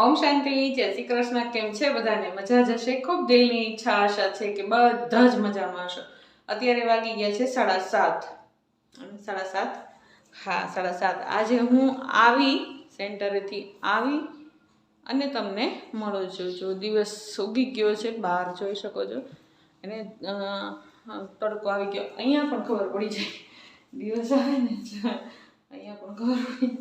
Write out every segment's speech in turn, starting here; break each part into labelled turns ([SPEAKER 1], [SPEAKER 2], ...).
[SPEAKER 1] ઓમ શાંતિ, જય શ્રી કૃષ્ણ. કેમ છે બધાને? મજા જ હશે. ખૂબ દિલની ઈચ્છા આશા છે કે બધા જ મજામાં હશો. અત્યારે વાગી ગયા છે 7:30. 7:30, હા 7:30. આજે હું આવી સેન્ટરેથી આવી અને તમને મળું છું. જો દિવસ ઉગી ગયો છે, બહાર જોઈ શકો છો. અને તડકો આવી ગયો. અહીંયા પણ ખબર પડી જાય દિવસ આવે ને, અહીંયા પણ ખબર પડી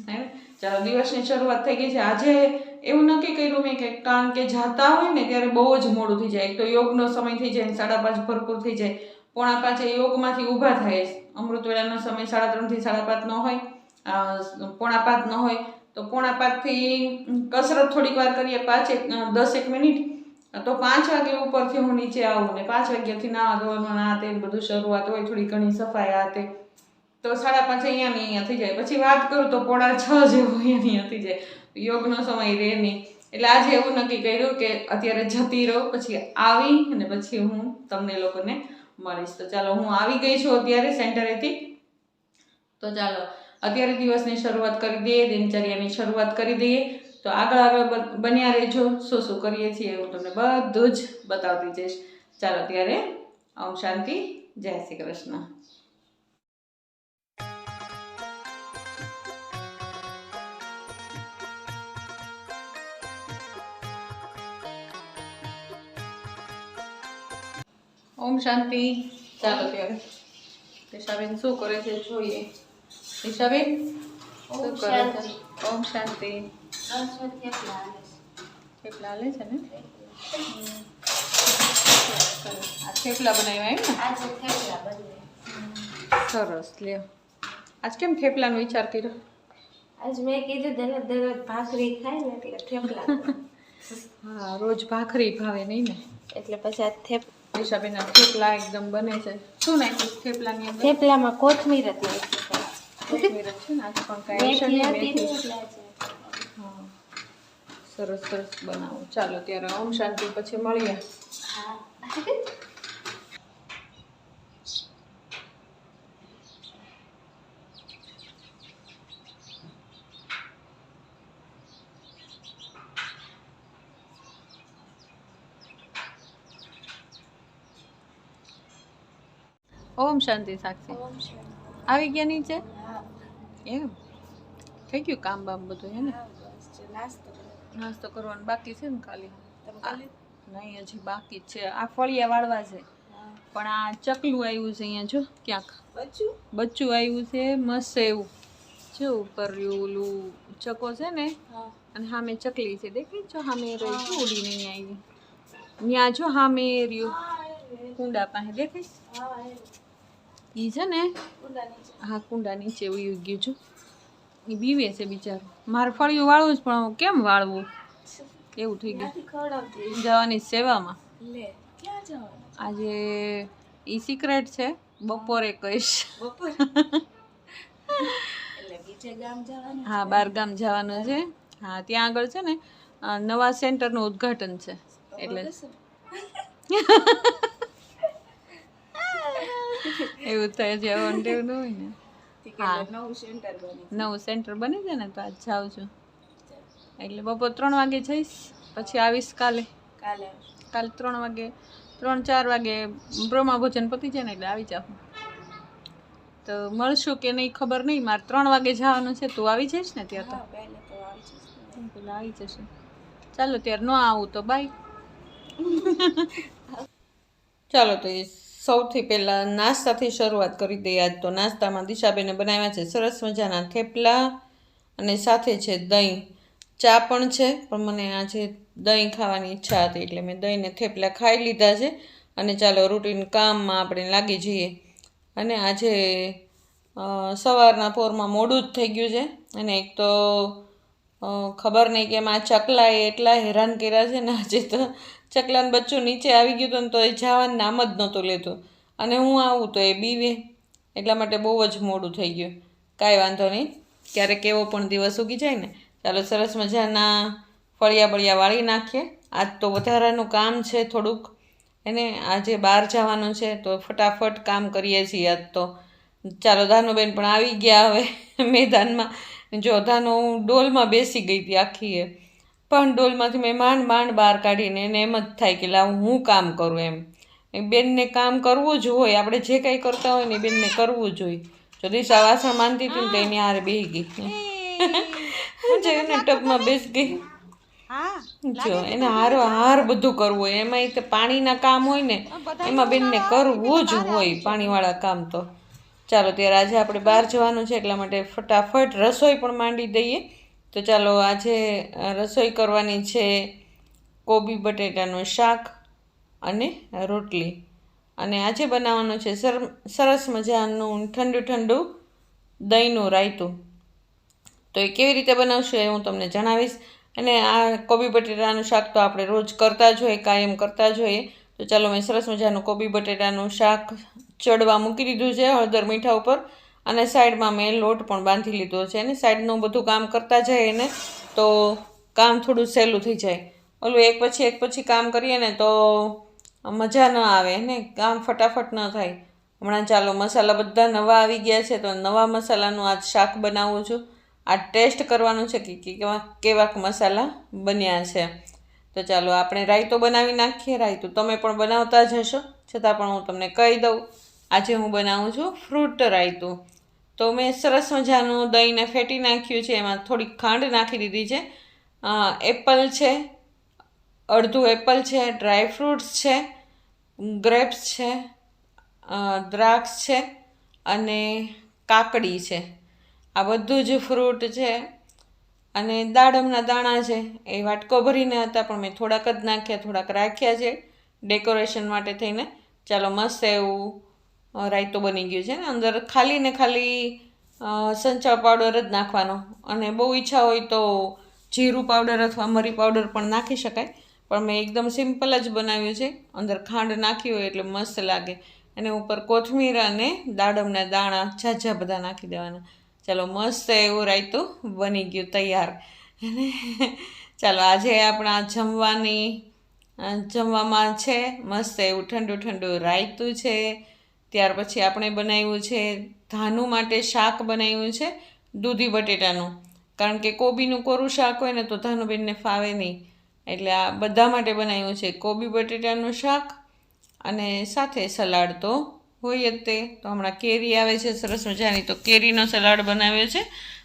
[SPEAKER 1] જાય. ચાલો, દિવસની શરૂઆત થઈ ગઈ છે. આજે એવું નક્કી કર્યું મેં કે કારણ કે જાતા હોય ને ત્યારે બહુ જ મોડું થઈ જાય. એક તો યોગનો સમય થઈ જાય, 5:30 ભરપૂર થઈ જાય. 4:45 યોગમાંથી ઊભા થાય. અમૃતવેળાનો સમય 3:30 થી 5:30 નો હોય, 4:45 નો હોય. તો 4:45 થી કસરત થોડીક વાર કરીએ, 10 મિનિટ. તો 5 વાગે ઉપરથી હું નીચે આવું ને 5 વાગ્યાથી નાવા ધોવાનું આ તે બધું શરૂઆત હોય, થોડી ઘણી સફાઈ આ તે. તો 5:30 અહીંયા થઈ જાય. પછી વાત કરું તો 5:45 જેવું અહીંયા થઈ જાય. યોગનો સમય રહે નહીં. એટલે આજે એવું નક્કી કર્યું કે અત્યારે જતી રહું, પછી આવી અને પછી હું તમને લોકોને મળીશ. તો ચાલો, હું આવી ગઈ છું અત્યારે સેન્ટરેથી. તો ચાલો અત્યારે દિવસની શરૂઆત કરી દઈએ, દિનચર્યાની શરૂઆત કરી દઈએ. તો આગળ બન્યા રહેજો. શું શું કરીએ છીએ હું તમને બધું જ બતાવતી જઈશ. ચાલો ત્યારે, ઓમ શાંતિ, જય શ્રી કૃષ્ણ. ઓમ શાંતિ. ચાલો ત્યારે દિશાબેન શું કરે છે જોઈએ. દિશાબેન શું કરે છે? ઓમ શાંતિ. થેપલા લે છે ને? આ થેપલા બનાવ્યા એમ ને? સરસ. લ્યો, આજ કેમ થેપલાનો વિચાર કર્યો?
[SPEAKER 2] આજ મેં કીધું દરરોજ ભાખરી ખાય ને એટલે થેપલા.
[SPEAKER 1] હા, રોજ ભાખરી ભાવે નહીં ને,
[SPEAKER 2] એટલે પછી આ
[SPEAKER 1] દિશાબેન થેપલા એકદમ બને છે. શું નાખ્યું થેપલાની અંદર?
[SPEAKER 2] થેપલામાં કોથમીર જ નાખી.
[SPEAKER 1] કોથમીર જ છે ને? આજ પણ કાંઈ છે નહીં, મેથી. હા, સરસ સરસ બનાવો. ચાલો ત્યારે, ઓમ શાંતિ, પછી મળીએ.
[SPEAKER 2] હા.
[SPEAKER 1] ઓમ શાંતિ. સાક્ષી આવી ગયા નીચે? એમ થઈ ગયું કામ બામ બધું? હે ને? નાસ્તો કરવાનો બાકી છે ને ખાલી? નહીં, હજી બાકી છે. આ ફળિયા વાળવા છે, પણ આ ચકલું આવ્યું છે અહીંયા. જો ક્યાંક બચ્ચું આવ્યું છે મસ્ત એવું. જો ઉપર ઓલું ચકો છે ને, અને સામે ચકલી છે. દેખાય જો સામે રહી છે, ઉડીને અહીંયા આવી. ત્યાં જો સામે રહ્યું કુંડા પાસે, દેખાય? ઈ છે ને, હા, કુંડા નીચે ઉઈ ગયું છું. એ બીવે છે બિચારું. મારે ફળિયું વાળવું જ, પણ કેમ વાળવું એવું થઈ ગયું. જવાની સેવામાં આજે ઈ સિક્રેટ છે, બપોરે કહીશ. હા, 12 ગામ જવાનું છે. હા, ત્યાં આગળ છે ને નવા સેન્ટરનું ઉદ્ઘાટન છે, એટલે એવું થાય છે. ટેવ ન હોય ને. હા, નવું સેન્ટર બને છે ને, તો આજ જાઉં છું. એટલે બપોર 3 વાગે જઈશ, પછી આવીશ કાલે. કાલે 3 વાગે, 3-4 વાગે બ્રહ્મા ભોજન પતી જાય ને એટલે આવી જાઉં. તો મળશું કે નહીં ખબર નહીં. મારે 3 વાગે જવાનું છે. તું આવી જઈશ ને ત્યાં? તો પેલા આવી જશે. ચાલો ત્યારે, ન આવું તો બાય. ચાલો, તો એ સૌથી પહેલાં નાસ્તાથી શરૂઆત કરી દઈએ. આજ તો નાસ્તામાં દિશાબેને બનાવ્યા છે સરસ મજાના થેપલા, અને સાથે છે દહીં. ચા પણ છે, પણ મને આજે દહીં ખાવાની ઈચ્છા હતી એટલે મેં દહીંને થેપલા ખાઈ લીધા છે. અને ચાલો રૂટીન કામમાં આપણે લાગી જઈએ. અને આજે સવારના પોરમાં મોડું જ થઈ ગયું છે. અને એક તો ખબર નહીં કે આ ચકલાએ એટલા હેરાન કર્યા છે ને. આજે તો ચકલાનું બચ્ચું નીચે આવી ગયું હતું ને, તો એ જવાનું નામ જ નહોતું લેતું. અને હું આવું તો એ બીવે, એટલા માટે બહુ જ મોડું થઈ ગયું. કાંઈ વાંધો નહીં, ક્યારેક એવો પણ દિવસ ઉગી જાય ને. ચાલો, સરસ મજાના ફળિયા બળિયા વાળી નાખીએ. આજ તો વધારાનું કામ છે થોડુંક, એને આજે બહાર જવાનું છે, તો ફટાફટ કામ કરીએ છીએ આજ તો. ચાલો, ધાનુબેન પણ આવી ગયા હવે મેદાનમાં. જો ધાનો હું ડોલમાં બેસી ગઈ હતી આખી પણ ડોલમાંથી મેં માંડ માંડ બહાર કાઢીને એને એમ જ થાય કે લાવ હું કામ કરું એમ. એ બેનને કામ કરવું જ હોય, આપણે જે કંઈ કરતા હોય ને એ બેનને કરવું જ હોય. જો દિશા વાસણ માંડતી હતી ને તો એની હારે બેસી ગઈ, જો એને ટબમાં બેસી ગઈ. જો એને હાર બધું કરવું હોય, એમાં તે પાણીના કામ હોય ને એમાં બેનને કરવું જ હોય, પાણીવાળા કામ. તો ચાલો ત્યારે આજે આપણે બહાર જવાનું છે એટલા માટે ફટાફટ રસોઈ પણ માંડી દઈએ. તો ચાલો આજે રસોઈ કરવાની છે કોબી બટેટાનું શાક અને રોટલી. અને આજે બનાવવાનું છે સરસ મજાનું ઠંડુ ઠંડુ દહીંનું રાયતું. તો એ કેવી રીતે બનાવશું એ હું તમને જણાવીશ. અને આ કોબી બટેટાનું શાક તો આપણે રોજ કરતા જ હોય, કાયમ કરતા જ હોઈએ. તો ચાલો મેં સરસ મજાનું કોબી બટેટાનું શાક ચડવા મૂકી દીધું છે હળદર મીઠા ઉપર, અને સાઈડમાં મેં લોટ પણ બાંધી લીધો છે. અને સાઈડનું બધું કામ કરતા જાય ને તો કામ થોડું સહેલું થઈ જાય. ઓલું એક પછી કામ કરીએ ને તો મજા ન આવે ને, કામ ફટાફટ ન થાય. હમણાં ચાલો મસાલા બધા નવા આવી ગયા છે તો નવા મસાલાનું આજ શાક બનાવું છું. આ ટેસ્ટ કરવાનું છે કે કેવાક મસાલા બન્યા છે. તો ચાલો આપણે રાયતો બનાવી નાખીએ. રાયતું તમે પણ બનાવતા જ હશો, છતાં પણ હું તમને કહી દઉં. આજે હું બનાવું છું ફ્રૂટ રાયતું. તો મેં સરસ મજાનું દહીંને ફેટી નાખ્યું છે, એમાં થોડીક ખાંડ નાખી દીધી છે. એપલ છે, અડધું એપલ છે, ડ્રાય ફ્રૂટ્સ છે, ગ્રેપ્સ છે, દ્રાક્ષ છે અને કાકડી છે. આ બધું જ ફ્રૂટ છે. અને દાડમના દાણા છે, એ વાટકો ભરીને હતા પણ મેં થોડાક જ નાખ્યા, થોડાક રાખ્યા છે ડેકોરેશન માટે થઈને. ચાલો મસ્ત એવું રાયતું બની ગયું છે. ને અંદર ખાલી સંચળ પાવડર જ નાખવાનો, અને બહુ ઈચ્છા હોય તો જીરું પાવડર અથવા મરી પાવડર પણ નાખી શકાય. પણ મેં એકદમ સિમ્પલ જ બનાવ્યું છે. અંદર ખાંડ નાખી હોય એટલે મસ્ત લાગે. અને ઉપર કોથમીર અને દાડમના દાણા ઝાઝા બધા નાખી દેવાના. ચાલો મસ્ત એવું રાયતું બની ગયું તૈયાર. ચાલો આજે આપણા જમવામાં છે મસ્ત એવું ઠંડુ ઠંડુ રાયતું છે. ત્યાર પછી આપણે બનાવ્યું છે ધાનું માટે શાક બનાવ્યું છે દૂધી બટેટાનું. કારણ કે કોબીનું કોરું શાક હોય ને તો ધાનુબેનને ફાવે નહીં, એટલે આ બધા માટે બનાવ્યું છે કોબી બટેટાનું શાક. અને સાથે સલાડ તો હોય જ તે. તો હમણાં કેરી આવે છે સરસ મજાની, તો કેરીનો સલાડ બનાવ્યો છે.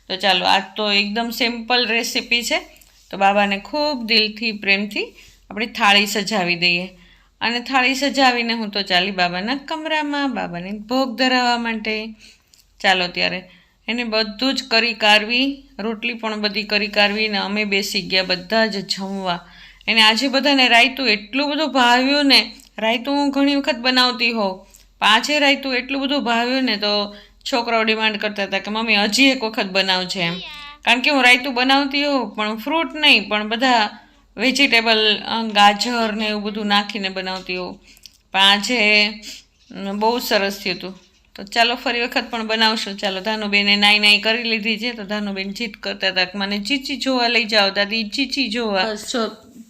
[SPEAKER 1] તો ચાલો આજ તો એકદમ સિમ્પલ રેસીપી છે. તો બાબાને ખૂબ દિલથી પ્રેમથી આપણી થાળી સજાવી દઈએ. અને થાળી સજાવીને હું તો ચાલી બાબાના કમરામાં બાબાને ભોગ ધરાવવા માટે. ચાલો ત્યારે એને બધું જ કરી કારવી, રોટલી પણ બધી કરી કારવી ને અમે બેસી ગયા બધા જ જમવા. એને આજે બધાને રાયતું એટલું બધું ભાવ્યું ને. રાયતું હું ઘણી વખત બનાવતી હોઉં, પાંચે રાયતું એટલું બધું ભાવ્યું ને તો છોકરાઓ ડિમાન્ડ કરતા હતા કે મમ્મી હજી એક વખત બનાવજે એમ. કારણ કે હું રાયતું બનાવતી હોઉં પણ ફ્રૂટ નહીં, પણ બધા વેજીટેબલ ગાજર ને એવું બધું નાખીને બનાવતી હોઉં. પણ આજે બહુ સરસ થયું હતું. તો ચાલો ફરી વખત પણ બનાવશું. ચાલો ધાનુબેને નાઈ કરી લીધી છે. તો ધાનુબેન જીદ કરતા હતા કે મને ચીચી જોવા લઈ જાઓ દાદી, ચીચી જોવા. જો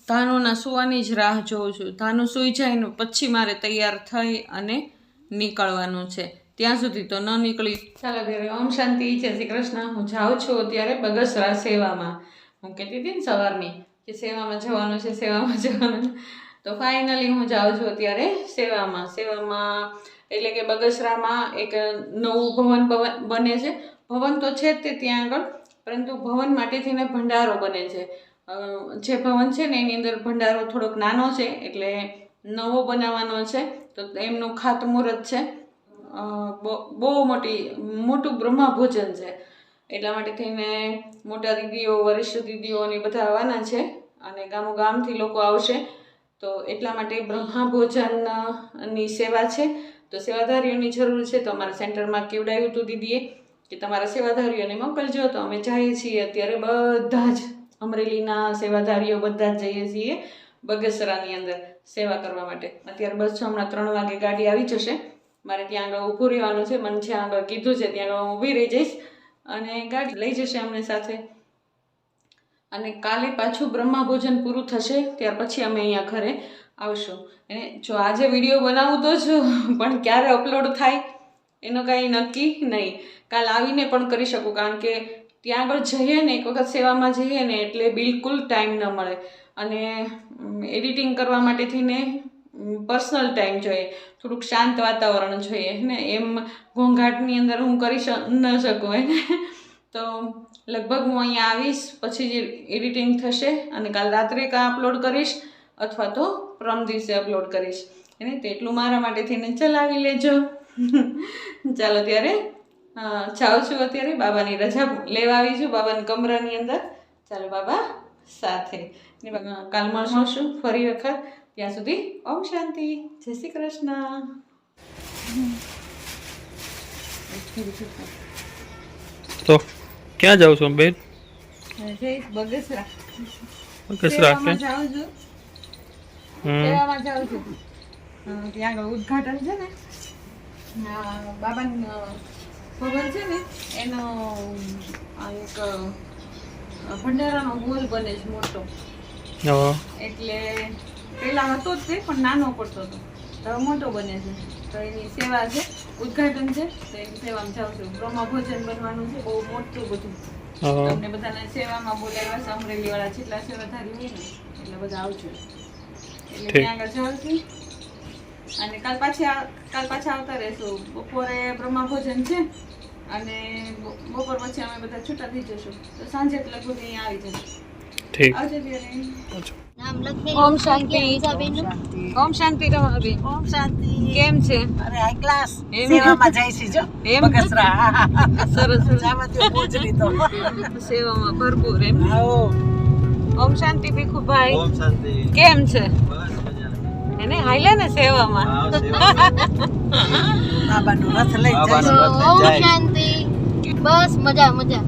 [SPEAKER 1] ધાનુના સુવાની જ રાહ જોઉં છું. ધાનુ સૂઈ જાય ને પછી મારે તૈયાર થઈ અને નીકળવાનું છે. ત્યાં સુધી તો ન નીકળી. ચાલો ત્યારે ઓમ શાંતિ, જય શ્રી કૃષ્ણ. હું જાઉં છું અત્યારે બગસરા સેવામાં. હું કહેતી હતી ને સવારની કે સેવામાં જવાનું છે, સેવામાં જવાનું. તો ફાઇનલી હું જાઉં છું અત્યારે સેવામાં એટલે કે બગસરામાં એક નવું ભવન બને છે. ભવન તો છે જ તે ત્યાં આગળ, પરંતુ ભવન માટે થઈને ભંડારો બને છે. જે ભવન છે ને એની અંદર ભંડારો થોડોક નાનો છે, એટલે નવો બનાવવાનો છે. તો એમનું ખાતમુહૂર્ત છે. બહુ મોટું બ્રહ્માભોજન છે. એટલા માટે થઈને મોટા દીદીઓ, વરિષ્ઠ દીદીઓ અને બધા આવવાના છે, અને ગામથી લોકો આવશે. તો એટલા માટે બ્રહ્માભોજનની સેવા છે. તો સેવાધારીઓની જરૂર છે. તો અમારા સેન્ટરમાં કેવડાવ્યું હતું દીદીએ કે તમારા સેવાધારીઓને મોકલજો. તો અમે જઈએ છીએ અત્યારે બધા જ અમરેલીના સેવાધારીઓ બધા જ જઈએ છીએ બગસરાની અંદર સેવા કરવા માટે. અત્યારે બસ હમણાં 3 વાગે ગાડી આવી જશે. મારે ત્યાં આગળ ઊભું રહેવાનું છે. મને જ્યાં આગળ કીધું છે ત્યાં આગળ હું ઊભી રહી જઈશ અને ગાડી લઈ જશે અમને સાથે. અને કાલે પાછું બ્રહ્માભોજન પૂરું થશે ત્યાર પછી અમે અહીંયા ઘરે આવશું. અને જો આજે વિડીયો બનાવું તો જ, પણ ક્યારે અપલોડ થાય એનો કાંઈ નક્કી નહીં. કાલ આવીને પણ કરી શકું, કારણ કે ત્યાં આગળ જઈએ ને એક વખત સેવામાં જઈએ ને એટલે બિલકુલ ટાઈમ ન મળે. અને એડિટિંગ કરવા માટે થઈને પર્સનલ ટાઈમ જોઈએ, થોડુંક શાંત વાતાવરણ જોઈએ ને. એમ ઘોંઘાટની અંદર હું કરી ન શકું એને. તો લગભગ હું અહીંયા આવીશ પછી જ એડિટિંગ થશે અને કાલ રાત્રે કાં અપલોડ કરીશ અથવા તો પરમ દિવસે અપલોડ કરીશ એને. તો એટલું મારા માટે થઈને ચલાવી લેજો. ચાલો ત્યારે જાઉં છું, અત્યારે બાબાની રજા લેવા આવી છું બાબાની કમરાની અંદર. ચાલો બાબા સાથે કાલ મળશું ફરી વખત. ત્યાં સુધી ઓમ શાંતિ, જય શ્રી કૃષ્ણ.
[SPEAKER 3] તો ક્યાં જાવ છો બેન?
[SPEAKER 1] બગસરા
[SPEAKER 3] બગસરા
[SPEAKER 1] જાઉં છું, સેવામાં જાઉં છું. ત્યાં આગળ ઉદ્ઘાટન છે ને, બાબાની ભવન છે ને એનો એક ભંડારાનો હોલ બને છે મોટો. એટલે પેલા હતો જ તે પણ નાનો પડતો હતો, હવે મોટો બને છે. તો એની સેવા છે, ઉદ્ઘાટન છે, તો એની સેવામાં જાઉં છું. બ્રહ્મા ભોજન બનવાનું છે, બહુ મોટું બધું. તમને બધાને સેવામાં બોલાવ્યા છે, અમરેલી વાળા જેટલા સેવાધારી હોય ને એટલે બધા આવજો. એટલે ત્યાં આગળ જાઉં છું અને કાલ પાછા આવતા રહેશું. બપોરે બ્રહ્મા ભોજન છે અને બપોર પછી અમે બધા છૂટા થઈ જશું. તો સાંજે લગભગ અહીંયા આવી જશું. આવજો ત્યારે. ઓમ શાંતિ. ઓમ શાંતિ રમાબેન.
[SPEAKER 4] ઓમ શાંતિ.
[SPEAKER 1] કેમ છે?
[SPEAKER 4] અરે હાઈ ક્લાસ સેવામાં જાય છે જો બગસરા.
[SPEAKER 1] સરસ
[SPEAKER 4] જાવતી પૂજલી તો
[SPEAKER 1] સેવામાં ભરપૂર એમ.
[SPEAKER 4] આવો.
[SPEAKER 1] ઓમ શાંતિ ભીખુભાઈ.
[SPEAKER 5] ઓમ શાંતિ.
[SPEAKER 1] કેમ છે?
[SPEAKER 5] બસ મજા.
[SPEAKER 1] એને હાલે ને સેવામાં.
[SPEAKER 4] બાબાનો રથ લઈ
[SPEAKER 5] બાબાનો
[SPEAKER 4] જાય.
[SPEAKER 5] રથ લઈ
[SPEAKER 2] ઓમ
[SPEAKER 5] જાય.
[SPEAKER 2] શાંતિ. બસ મજા મજા.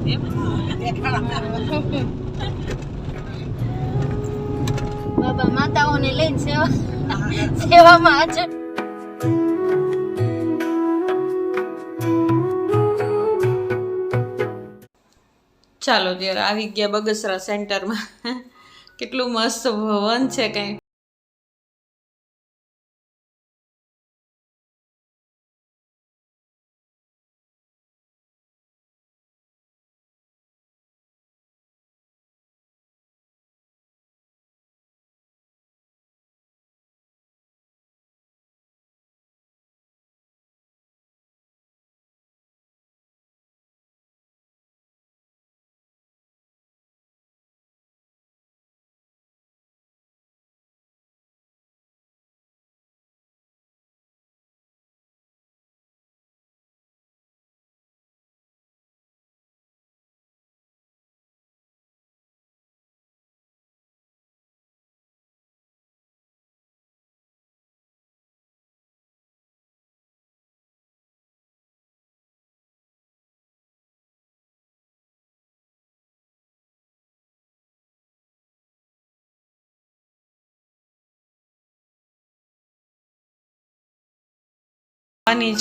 [SPEAKER 2] બાબા માતાઓને લઈને સેવામાં આજે.
[SPEAKER 1] ચાલો ત્યારે આવી ગયા બગસરા સેન્ટરમાં. કેટલું મસ્ત ભવન છે કઈ.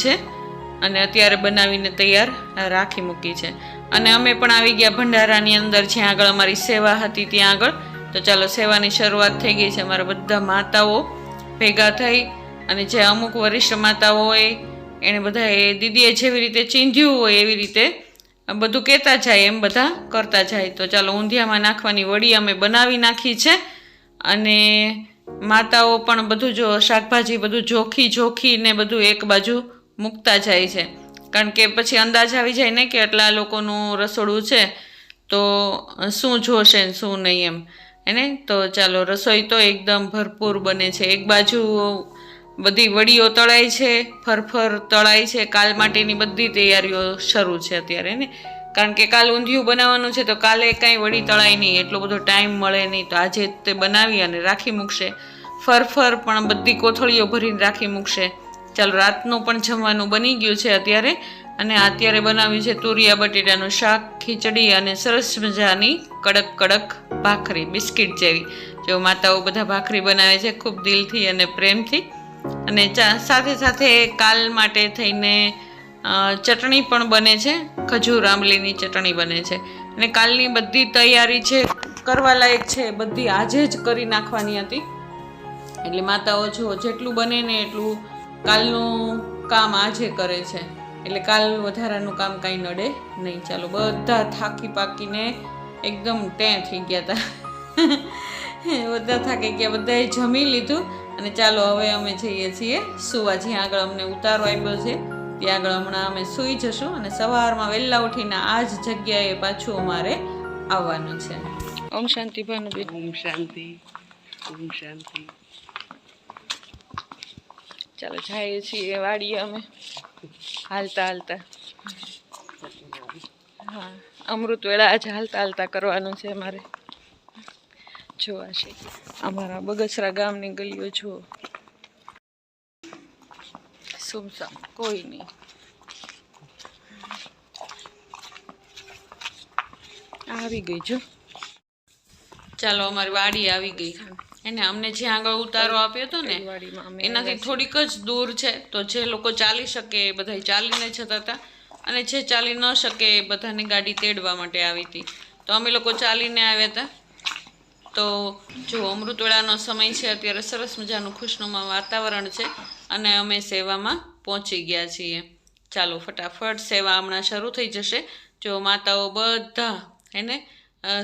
[SPEAKER 1] છે અને અત્યારે બનાવીને તૈયાર રાખી મૂકી છે. અને અમે પણ આવી ગયા ભંડારાની અંદર, જ્યાં આગળ અમારી સેવા હતી ત્યાં આગળ. તો ચાલો સેવાની શરૂઆત થઈ ગઈ છે. અમારા બધા માતાઓ ભેગા થઈ અને જે અમુક વરિષ્ઠ માતાઓ હોય એણે બધાએ દીદીએ જેવી રીતે ચીંધ્યું હોય એવી રીતે બધું કહેતા જાય, એમ બધા કરતા જાય. તો ચાલો ઊંધિયામાં નાખવાની વડી અમે બનાવી નાખી છે અને માતાઓ પણ બધું જો શાકભાજી બધું જોખીને બધું એક બાજુ મૂકતા જાય છે. કારણ કે પછી અંદાજ આવી જાય ને કે આટલા લોકોનું રસોડું છે તો શું જોશે ને શું નહીં એમ એને. તો ચાલો રસોઈ તો એકદમ ભરપૂર બને છે. એક બાજુ બધી વડીઓ તળાય છે, ફરફર તળાય છે. કાલ માટેની બધી તૈયારીઓ શરૂ છે અત્યારે ને. કારણ કે કાલ ઊંધિયું બનાવવાનું છે તો કાલે કાંઈ વડી તળાય નહીં, એટલો બધો ટાઈમ મળે નહીં. તો આજે તે બનાવી અને રાખી મૂકશે. ફરફર પણ બધી કોથળીઓ ભરીને રાખી મૂકશે. ચાલો રાતનું પણ જમવાનું બની ગયું છે અત્યારે. અને અત્યારે બનાવ્યું છે તુરિયા બટેટાનું શાક, ખીચડી અને સરસ મજાની કડક ભાખરી, બિસ્કિટ જેવી. જો માતાઓ બધા ભાખરી બનાવે છે ખૂબ દિલથી અને પ્રેમથી. અને સાથે કાલ માટે થઈને ચટણી પણ બને છે, ખજૂર આંબલીની ચટણી બને છે. અને કાલની બધી તૈયારી છે કરવા લાયક છે, બધી આજે જ કરી નાખવાની હતી. એટલે માતાઓ જો જેટલું બને ને એટલું કાલનું કામ આજે કરે છે એટલે કાલ વધારાનું કામ કાંઈ નડે નહીં. ચાલો બધા થાકી પાકીને એકદમ ટેં થઈ ગયા હતા. બધા થાકી ગયા, બધાએ જમી લીધું અને ચાલો હવે અમે જઈએ છીએ સુવા. જ્યાં આગળ અમને ઉતારો આપ્યો છે ત્યાં આગળ હમણાં અમે સૂઈ જશું અને સવારમાં વહેલા ઉઠીને આ જ જગ્યાએ પાછું અમારે આવવાનું છે. ઓમ શાંતિ ભાનુબેન.
[SPEAKER 4] ઓમ શાંતિ, ઓમ શાંતિ.
[SPEAKER 1] ચાલો જઈએ છીએ વાડીએ અમે હાલતા હાલતા. હા, અમૃત વેળા આજે હાલતા હાલતા કરવાનું છે અમારે. જોવા છે અમારા બગસરા ગામની ગલીઓ જુઓ, સુમસામ, કોઈ નહીં. આવી ગઈ જો. ચાલો અમારી વાડી આવી ગઈ. એને અમને જ્યાં આગળ ઉતારો આપ્યો હતો ને એનાથી થોડીક જ દૂર છે. તો જે લોકો ચાલી શકે એ બધા ચાલીને જતા હતા અને જે ચાલી ન શકે એ બધાની ગાડી તેડવા માટે આવી હતી. તો અમે લોકો ચાલીને આવ્યા હતા. તો જો અમૃતવેળાનો સમય છે અત્યારે, સરસ મજાનું ખુશનુમા વાતાવરણ છે અને અમે સેવામાં પહોંચી ગયા છીએ. ચાલો ફટાફટ સેવા હમણાં શરૂ થઈ જશે. જો માતાઓ બધા એને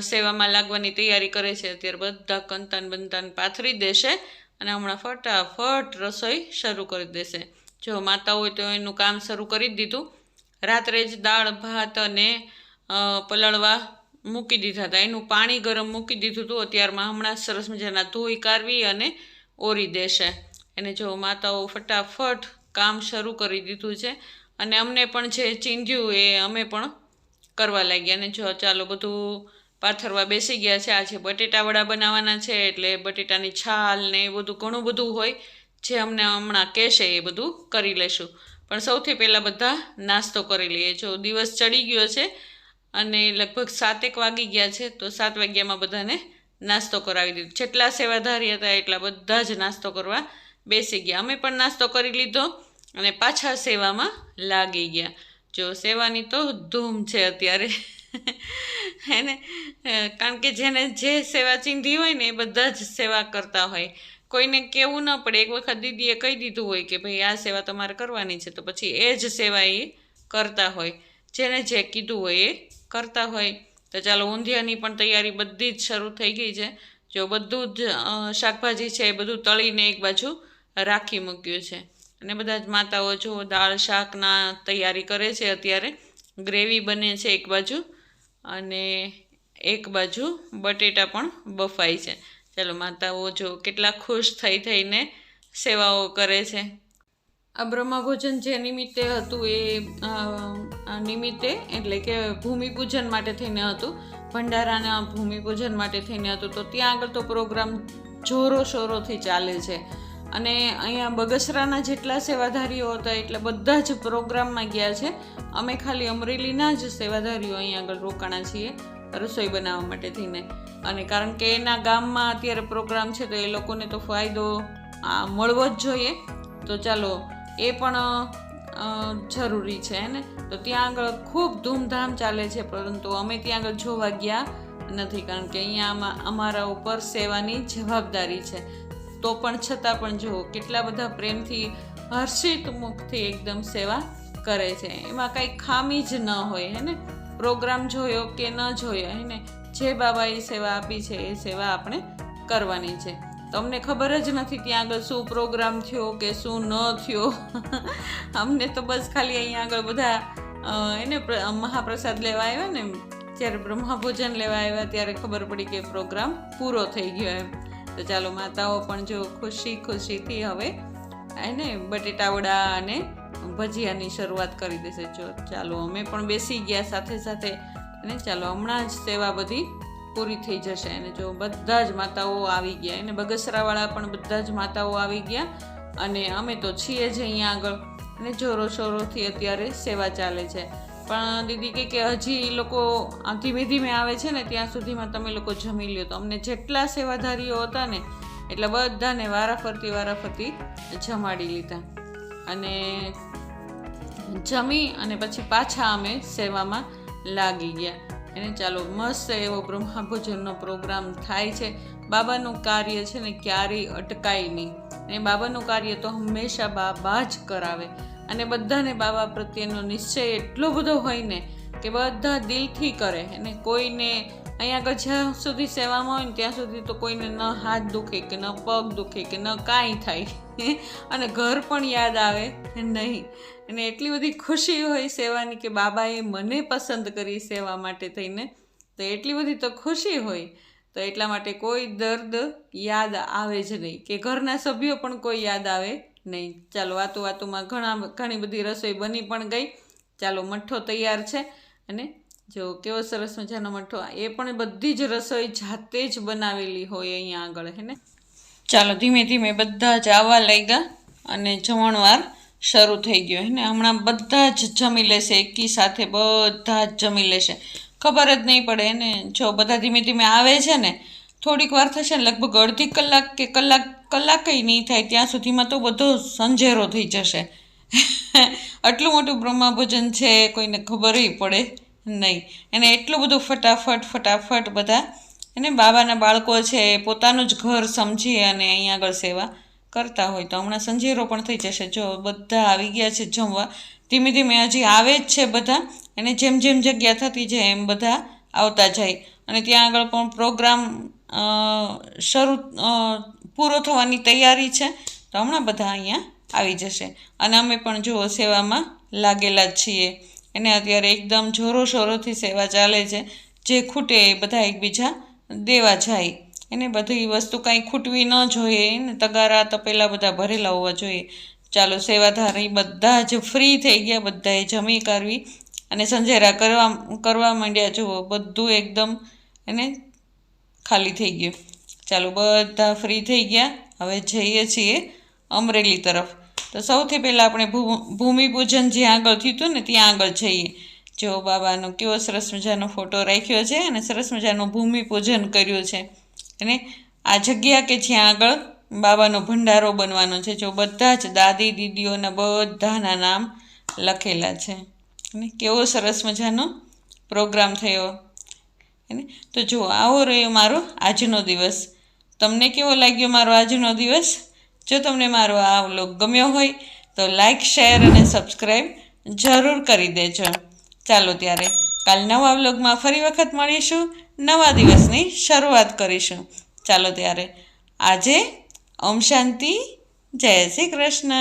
[SPEAKER 1] સેવામાં લાગવાની તૈયારી કરે છે. અત્યારે બધા કંતાન બંતાન પાથરી દેશે અને હમણાં ફટાફટ રસોઈ શરૂ કરી દેશે. જો માતાઓએ તો એનું કામ શરૂ કરી જ દીધું. રાત્રે જ દાળ ભાત અને પલળવા મૂકી દીધા હતા. એનું પાણી ગરમ મૂકી દીધું હતું. અત્યારમાં હમણાં સરસ મજાના ધોઈ કાઢવી અને ઓરી દેશે. એને જો માતાઓ ફટાફટ કામ શરૂ કરી દીધું છે અને અમને પણ જે ચીંધ્યું એ અમે પણ કરવા લાગ્યા. અને જો ચાલો બધું પાથરવા બેસી ગયા છે. આજે બટેટા વડા બનાવવાના છે એટલે બટેટાની છાલ ને એ બધું ઘણું બધું હોય જે અમને હમણાં કહેશે એ બધું કરી લેશું. પણ સૌથી પહેલાં બધા નાસ્તો કરી લઈએ. જો દિવસ ચડી ગયો છે અને લગભગ 7 વાગી ગયા છે. તો 7 વાગ્યામાં બધાને નાસ્તો કરાવી દીધો. જેટલા સેવાધારી હતા એટલા બધા જ નાસ્તો કરવા બેસી ગયા. અમે પણ નાસ્તો કરી લીધો અને પાછા સેવામાં લાગી ગયા. જો સેવાની તો ધૂમ છે અત્યારે એને, કારણ કે જેને જે સેવા ચીંધી હોય ને એ બધા જ સેવા કરતા હોય. કોઈને કહેવું ન પડે. એક વખત દીદીએ કહી દીધું હોય કે ભાઈ આ સેવા તમારે કરવાની છે તો પછી એ જ સેવા એ કરતા હોય. જેને જે કીધું હોય એ કરતા હોય. તો ચાલો ઊંધિયાની પણ તૈયારી બધી જ શરૂ થઈ ગઈ છે. જો બધું જ શાકભાજી છે એ બધું તળીને એક બાજુ રાખી મૂક્યું છે અને બધા જ માતાઓ જો દાળ શાકના તૈયારી કરે છે. અત્યારે ગ્રેવી બને છે એક બાજુ અને એક બાજુ બટેટા પણ બફાય છે. ચાલો માતાઓ જો કેટલા ખુશ થઈને સેવાઓ કરે છે. આ બ્રહ્મભોજન જે નિમિત્તે હતું એ નિમિત્તે એટલે કે ભૂમિપૂજન માટે થઈને હતું. ભંડારાના ભૂમિપૂજન માટે થઈને હતું. તો ત્યાં આગળ તો પ્રોગ્રામ જોરો શોરોથી ચાલે છે અને અહીંયા બગસરાના જેટલા સેવાધારીઓ હતા એટલે બધા જ પ્રોગ્રામમાં ગયા છે. અમે ખાલી અમરેલીના જ સેવાધારીઓ અહીંયા આગળ રોકાણા છીએ રસોઈ બનાવવા માટે થઈને. અને કારણ કે એના ગામમાં અત્યારે પ્રોગ્રામ છે તો એ લોકોને તો ફાયદો મળવો જ જોઈએ. તો ચાલો એ પણ જરૂરી છે ને. તો ત્યાં આગળ ખૂબ ધૂમધામ ચાલે છે પરંતુ અમે ત્યાં આગળ જોવા ગયા નથી કારણ કે અહીંયા અમારા ઉપર સેવાની જવાબદારી છે. તો પણ છતાં પણ જુઓ કેટલા બધા પ્રેમથી હર્ષિત મુખથી એકદમ સેવા કરે છે. એમાં કાંઈ ખામી જ ન હોય હે ને. પ્રોગ્રામ જોયો કે ન જોયો હે ને, જે બાબાએ સેવા આપી છે એ સેવા આપણે કરવાની છે. તો અમને ખબર જ નથી ત્યાં આગળ શું પ્રોગ્રામ થયો કે શું ન થયો. અમને તો બસ ખાલી અહીંયા આગળ બધા એને મહાપ્રસાદ લેવા આવ્યા ને, જ્યારે બ્રહ્મભોજન લેવા આવ્યા ત્યારે ખબર પડી કે પ્રોગ્રામ પૂરો થઈ ગયો એમ. તો ચાલો માતાઓ પણ જો ખુશીથી હવે એને બટેટા વડા અને ભજીયાની શરૂઆત કરી દેશે. જો ચાલો અમે પણ બેસી ગયા સાથે સાથે અને ચાલો હમણાં જ સેવા બધી પૂરી થઈ જશે. અને જો બધા જ માતાઓ આવી ગયા અને બગસરાવાળા પણ બધા જ માતાઓ આવી ગયા અને અમે તો છીએ જ અહીંયા આગળ અને જોરો શોરોથી અત્યારે સેવા ચાલે છે. પણ દીદી કે હજી એ લોકો ધીમે ધીમે આવે છે ને ત્યાં સુધીમાં તમે લોકો જમી લ્યો. તો અમને જેટલા સેવાધારીઓ હતા ને એટલે બધાને વારાફરતી જમાડી લીધા અને જમી અને પછી પાછા અમે સેવામાં લાગી ગયા. એને ચાલો મસ્ત એવો બ્રહ્મભોજનનો પ્રોગ્રામ થાય છે. બાબાનું કાર્ય છે ને ક્યારેય અટકાય નહીં. એ બાબાનું કાર્ય તો હંમેશા બાબા જ કરાવે. અને બધાને બાબા પ્રત્યેનો નિશ્ચય એટલો બધો હોય ને કે બધા દિલથી કરે. અને કોઈને અહીંયા આગળ જ્યાં સુધી સેવામાં હોય ને ત્યાં સુધી તો કોઈને ન હાથ દુખે કે ન પગ દુખે કે ન કાંઈ થાય અને ઘર પણ યાદ આવે નહીં. અને એટલી બધી ખુશી હોય સેવાની કે બાબાએ મને પસંદ કરી સેવા માટે થઈને, તો એટલી બધી તો ખુશી હોય. તો એટલા માટે કોઈ દર્દ યાદ આવે જ નહીં, કે ઘરના સભ્યો પણ કોઈ યાદ આવે નહીં. ચાલો વાતુમાં ઘણી બધી રસોઈ બની પણ ગઈ. ચાલો મઠ્ઠો તૈયાર છે. અને જો કેવો સરસ મજાનો મઠ્ઠો, એ પણ બધી જ રસોઈ જાતે જ બનાવેલી હોય અહીંયા આગળ હે ને. ચાલો ધીમે ધીમે બધા જ આવવા લાગ્યા અને જમણવાર શરૂ થઈ ગયો હે ને. હમણાં બધા જ જમી લેશે, એકી સાથે બધા જ જમી લેશે, ખબર જ નહીં પડે ને. જો બધા ધીમે ધીમે આવે છે ને, થોડીક વાર થશે ને, લગભગ અડધી કલાક કે કલાકય નહીં થાય ત્યાં સુધીમાં તો બધો સંજેરો થઈ જશે. આટલું મોટું બ્રહ્મભોજન છે, કોઈને ખબરય પડે નહીં. એને એટલું બધું ફટાફટ બધા એને બાબાના બાળકો છે પોતાનું જ ઘર સમજી અને અહીંયા આગળ સેવા કરતા હોય. તો હમણાં સંજેરો પણ થઈ જશે. જો બધા આવી ગયા છે જમવા, ધીમે ધીમે હજી આવે જ છે બધા. અને જેમ જેમ જગ્યા થતી જાય એમ બધા આવતા જાય. અને ત્યાં આગળ પણ પ્રોગ્રામ પૂરો થવાની તૈયારી છે. તો હમણાં બધા અહીંયા આવી જશે. અને અમે પણ જુઓ સેવામાં લાગેલા જ છીએ. એને અત્યારે એકદમ જોરોશોરોથી સેવા ચાલે છે. જે ખૂટે એ બધા એકબીજા દેવા જાય. એને બધી વસ્તુ કાંઈ ખૂટવી ન જોઈએ ને, તગારા તપેલા બધા ભરેલા હોવા જોઈએ. ચાલો સેવાધારી બધા જ ફ્રી થઈ ગયા, બધાએ જમી કરવી અને સંજેરા કરવા માંડ્યા. જુઓ બધું એકદમ એને ખાલી થઈ ગયું. ચાલો બધા ફ્રી થઈ ગયા. હવે જઈએ છીએ અમરેલી તરફ. તો સૌથી પહેલાં આપણે ભૂમિપૂજન જ્યાં આગળ થયું હતું ને ત્યાં આગળ જઈએ. જો બાબાનો કેવો સરસ મજાનો ફોટો રાખ્યો છે અને સરસ મજાનું ભૂમિપૂજન કર્યું છે. અને આ જગ્યા કે જ્યાં આગળ બાબાનો ભંડારો બનવાનો છે, જો બધા જ દાદી દીદીઓના બધાના નામ લખેલા છે. અને કેવો સરસ મજાનો પ્રોગ્રામ થયો. તો જો આવો રહ્યો મારો આજનો દિવસ. તમને કેવો લાગ્યો મારો આજનો દિવસ? જો તમને મારો આ વ્લોગ ગમ્યો હોય તો લાઈક, શેર અને સબસ્ક્રાઈબ જરૂર કરી દેજો. ચાલો ત્યારે કાલ નવા વ્લોગમાં ફરી વખત મળીશું, નવા દિવસની શરૂઆત કરીશું. ચાલો ત્યારે આજે ઓમ શાંતિ, જય શ્રી કૃષ્ણ.